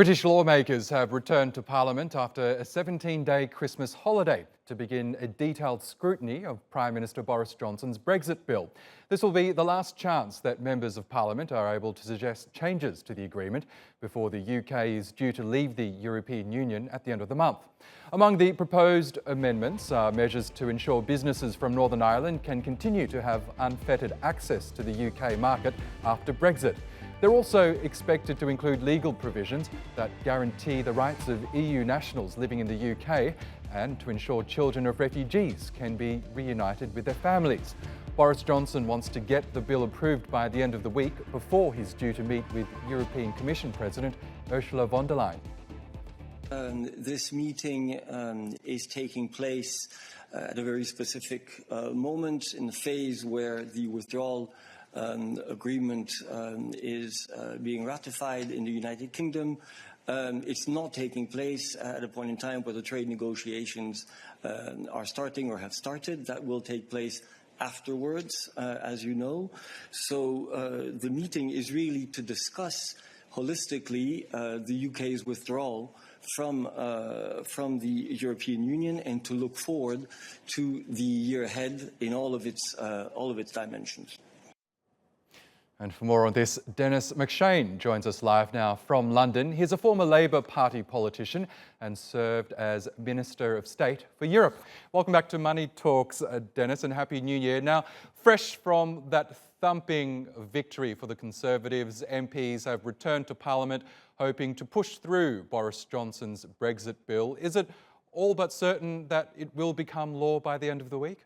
British lawmakers have returned to Parliament after a 17-day Christmas holiday to begin a detailed scrutiny of Prime Minister Boris Johnson's Brexit bill. This will be the last chance that members of Parliament are able to suggest changes to the agreement before the UK is due to leave the European Union at the end of the month. Among the proposed amendments are measures to ensure businesses from Northern Ireland can continue to have unfettered access to the UK market after Brexit. They're also expected to include legal provisions that guarantee the rights of EU nationals living in the UK and to ensure children of refugees can be reunited with their families. Boris Johnson wants to get the bill approved by the end of the week before he's due to meet with European Commission President Ursula von der Leyen. This meeting is taking place at a very specific moment in the phase where the withdrawal agreement is being ratified in the United Kingdom. It's not taking place at a point in time where the trade negotiations are starting or have started. That will take place afterwards, as you know. So the meeting is really to discuss holistically the UK's withdrawal from the European Union and to look forward to the year ahead in all of its dimensions. And for more on this, Denis MacShane joins us live now from London. He's a former Labour Party politician and served as Minister of State for Europe. Welcome back to Money Talks, Denis, and Happy New Year. Now, fresh from that thumping victory for the Conservatives, MPs have returned to Parliament hoping to push through Boris Johnson's Brexit bill. Is it all but certain that it will become law by the end of the week?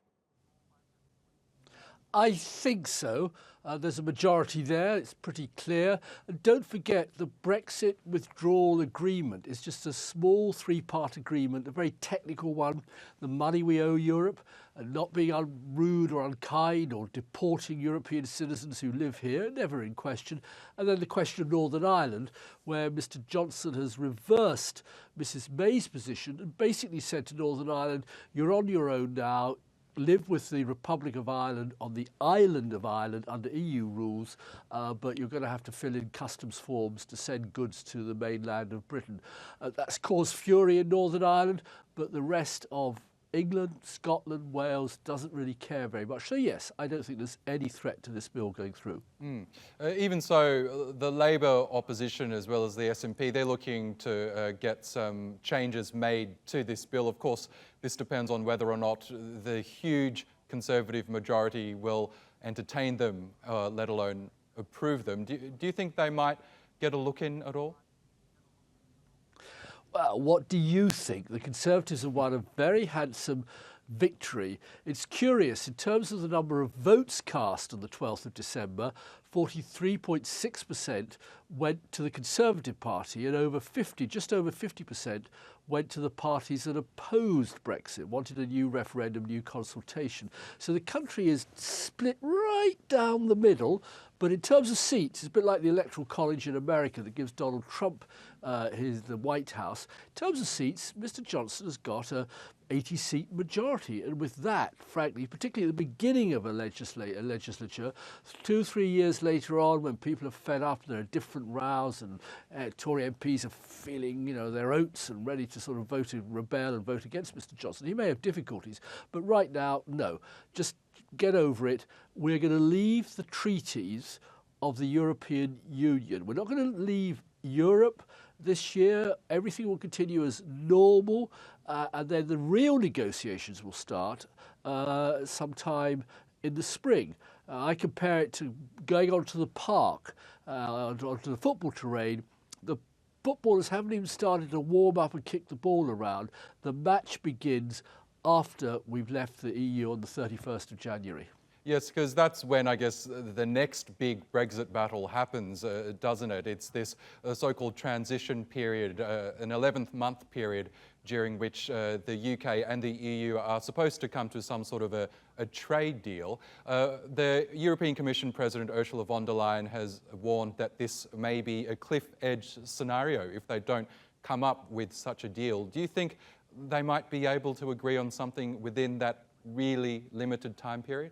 I think so. There's a majority there, it's pretty clear. And don't forget, the Brexit withdrawal agreement is just a small three-part agreement, a very technical one. The money we owe Europe, and not being rude or unkind or deporting European citizens who live here, never in question. And then the question of Northern Ireland, where Mr Johnson has reversed Mrs May's position and basically said to Northern Ireland, you're on your own now. Live with the Republic of Ireland on the island of Ireland under EU rules, but you're going to have to fill in customs forms to send goods to the mainland of Britain. That's caused fury in Northern Ireland, but the rest of England, Scotland, Wales doesn't really care very much. So yes, I don't think there's any threat to this bill going through. Even so, the Labour opposition as well as the SNP, they're looking to get some changes made to this bill. Of course, this depends on whether or not the huge Conservative majority will entertain them, let alone approve them. Do you think they might get a look in at all? Well, what do you think? The Conservatives have won a very handsome victory. It's curious, in terms of the number of votes cast on the 12th of December, 43.6% went to the Conservative Party and just over 50% went to the parties that opposed Brexit, wanted a new referendum, new consultation. So the country is split right down the middle, but in terms of seats, it's a bit like the Electoral College in America that gives Donald Trump the White House. In terms of seats, Mr Johnson has got a 80-seat majority. And with that, frankly, particularly at the beginning of a legislature, 2-3 years later on, when people are fed up, there are different rows and Tory MPs are feeling, their oats and ready to sort of rebel and vote against Mr Johnson. He may have difficulties, but right now, no. Just get over it. We're going to leave the treaties of the European Union. We're not going to leave Europe this year. Everything will continue as normal, and then the real negotiations will start sometime in the spring. I compare it to going onto the park, onto the football terrain. The footballers haven't even started to warm up and kick the ball around. The match begins after we've left the EU on the 31st of January. Yes, because that's when, I guess, the next big Brexit battle happens, doesn't it? It's this so-called transition period, an 11th month period during which the UK and the EU are supposed to come to some sort of a trade deal. The European Commission President Ursula von der Leyen has warned that this may be a cliff-edge scenario if they don't come up with such a deal. Do you think they might be able to agree on something within that really limited time period?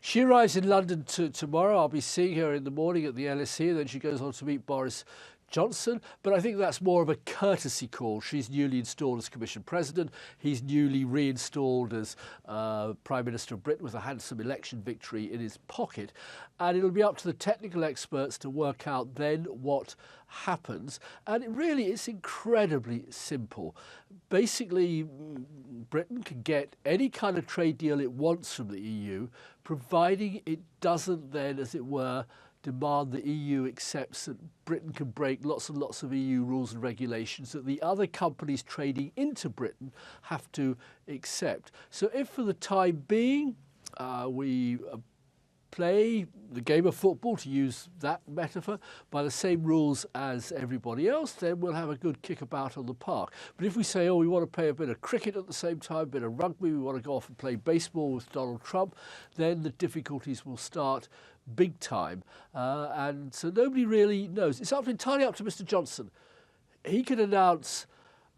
She arrives in London tomorrow. I'll be seeing her in the morning at the LSE, then she goes on to meet Boris Johnson, but I think that's more of a courtesy call. She's newly installed as Commission President. He's newly reinstalled as Prime Minister of Britain with a handsome election victory in his pocket. And it'll be up to the technical experts to work out then what happens. And it's incredibly simple. Basically, Britain can get any kind of trade deal it wants from the EU, providing it doesn't then, as it were, demand the EU accepts that Britain can break lots and lots of EU rules and regulations that the other companies trading into Britain have to accept. So if for the time being we play the game of football, to use that metaphor, by the same rules as everybody else, then we'll have a good kickabout on the park. But if we say, oh, we want to play a bit of cricket at the same time, a bit of rugby, we want to go off and play baseball with Donald Trump, then the difficulties will start big time. And so nobody really knows. It's entirely up to Mr. Johnson. He can announce,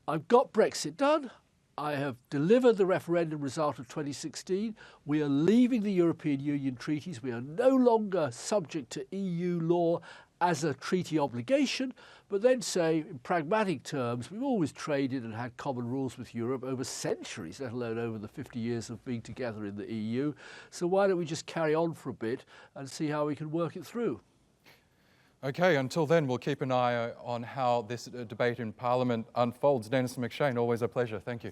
I've got Brexit done. I have delivered the referendum result of 2016. We are leaving the European Union treaties. We are no longer subject to EU law as a treaty obligation, but then say, in pragmatic terms, we've always traded and had common rules with Europe over centuries, let alone over the 50 years of being together in the EU. So why don't we just carry on for a bit and see how we can work it through? Okay, until then, we'll keep an eye on how this debate in Parliament unfolds. Denis MacShane, always a pleasure. Thank you.